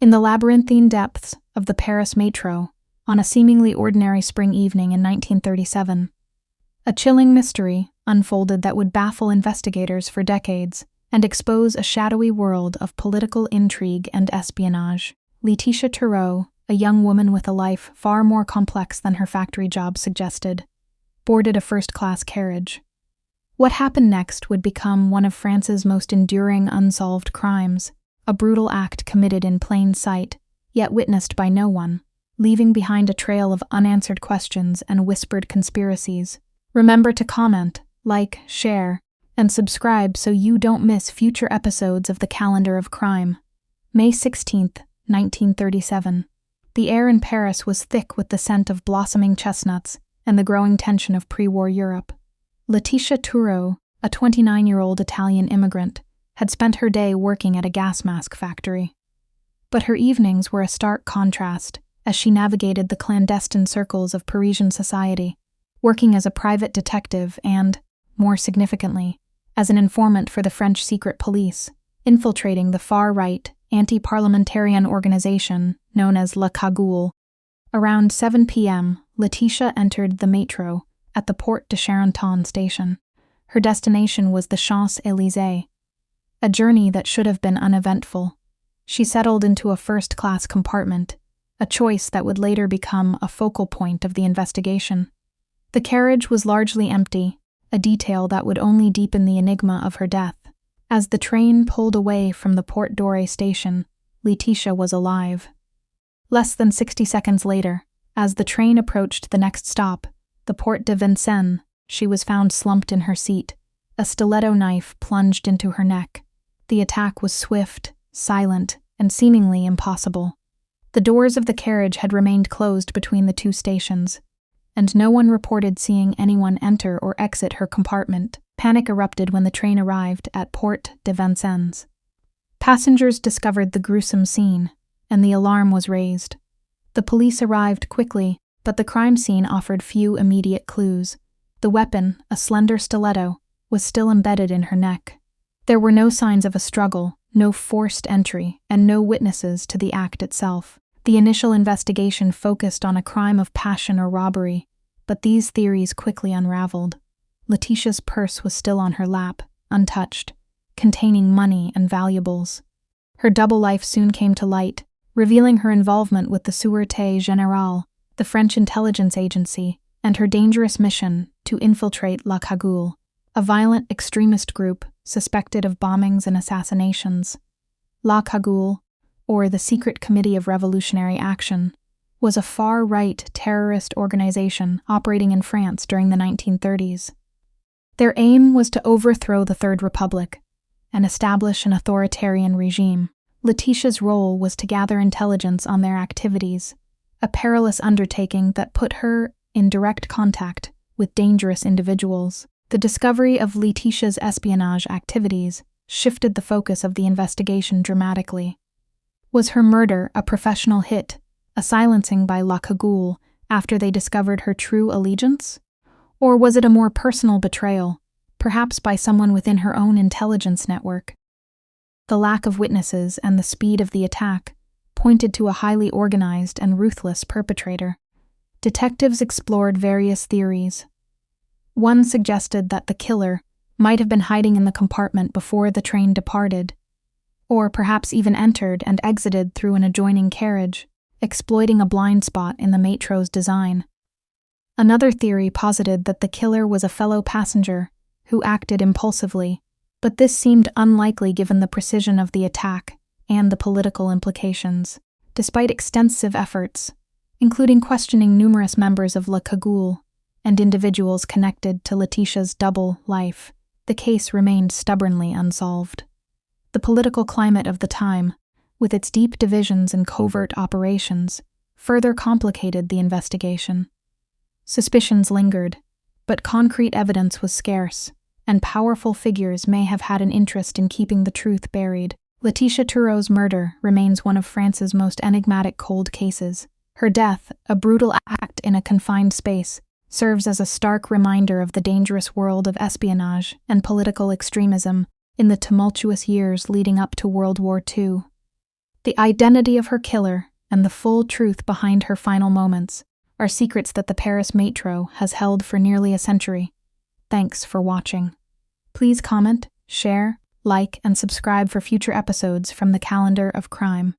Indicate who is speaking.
Speaker 1: In the labyrinthine depths of the Paris Métro, on a seemingly ordinary spring evening in 1937, a chilling mystery unfolded that would baffle investigators for decades and expose a shadowy world of political intrigue and espionage. Laetitia Toureaux, a young woman with a life far more complex than her factory job suggested, boarded a first-class carriage. What happened next would become one of France's most enduring unsolved crimes, a brutal act committed in plain sight, yet witnessed by no one, leaving behind a trail of unanswered questions and whispered conspiracies. Remember to comment, like, share, and subscribe so you don't miss future episodes of the Calendar of Crime. May 16th, 1937. The air in Paris was thick with the scent of blossoming chestnuts and the growing tension of pre-war Europe. Laetitia Toureaux, a 29-year-old Italian immigrant, had spent her day working at a gas mask factory. But her evenings were a stark contrast as she navigated the clandestine circles of Parisian society, working as a private detective and, more significantly, as an informant for the French secret police, infiltrating the far-right, anti-parliamentarian organization known as La Cagoule. Around 7 p.m., Laetitia entered the Métro at the Porte de Charenton station. Her destination was the Champs-Élysées, a journey that should have been uneventful. She settled into a first-class compartment, a choice that would later become a focal point of the investigation. The carriage was largely empty, a detail that would only deepen the enigma of her death. As the train pulled away from the Porte d'Oreille station, Laetitia was alive. Less than 60 seconds later, as the train approached the next stop, the Porte de Vincennes, she was found slumped in her seat, a stiletto knife plunged into her neck. The attack was swift, silent, and seemingly impossible. The doors of the carriage had remained closed between the two stations, and no one reported seeing anyone enter or exit her compartment. Panic erupted when the train arrived at Porte de Vincennes. Passengers discovered the gruesome scene, and the alarm was raised. The police arrived quickly, but the crime scene offered few immediate clues. The weapon, a slender stiletto, was still embedded in her neck. There were no signs of a struggle, no forced entry, and no witnesses to the act itself. The initial investigation focused on a crime of passion or robbery, but these theories quickly unraveled. Laetitia's purse was still on her lap, untouched, containing money and valuables. Her double life soon came to light, revealing her involvement with the Sûreté Générale, the French intelligence agency, and her dangerous mission to infiltrate La Cagoule, a violent extremist group suspected of bombings and assassinations. La Cagoule, or the Secret Committee of Revolutionary Action, was a far-right terrorist organization operating in France during the 1930s. Their aim was to overthrow the Third Republic and establish an authoritarian regime. Laetitia's role was to gather intelligence on their activities, a perilous undertaking that put her in direct contact with dangerous individuals. The discovery of Laetitia's espionage activities shifted the focus of the investigation dramatically. Was her murder a professional hit, a silencing by La Cagoule after they discovered her true allegiance? Or was it a more personal betrayal, perhaps by someone within her own intelligence network? The lack of witnesses and the speed of the attack pointed to a highly organized and ruthless perpetrator. Detectives explored various theories. One suggested that the killer might have been hiding in the compartment before the train departed, or perhaps even entered and exited through an adjoining carriage, exploiting a blind spot in the Métro's design. Another theory posited that the killer was a fellow passenger who acted impulsively, but this seemed unlikely given the precision of the attack and the political implications. Despite extensive efforts, including questioning numerous members of La Cagoule and individuals connected to Laetitia's double life, the case remained stubbornly unsolved. The political climate of the time, with its deep divisions and covert operations, further complicated the investigation. Suspicions lingered, but concrete evidence was scarce, and powerful figures may have had an interest in keeping the truth buried. Laetitia Toureaux's murder remains one of France's most enigmatic cold cases. Her death, a brutal act in a confined space, serves as a stark reminder of the dangerous world of espionage and political extremism in the tumultuous years leading up to World War II. The identity of her killer and the full truth behind her final moments are secrets that the Paris Métro has held for nearly a century. Thanks for watching. Please comment, share, like, and subscribe for future episodes from the Calendar of Crime.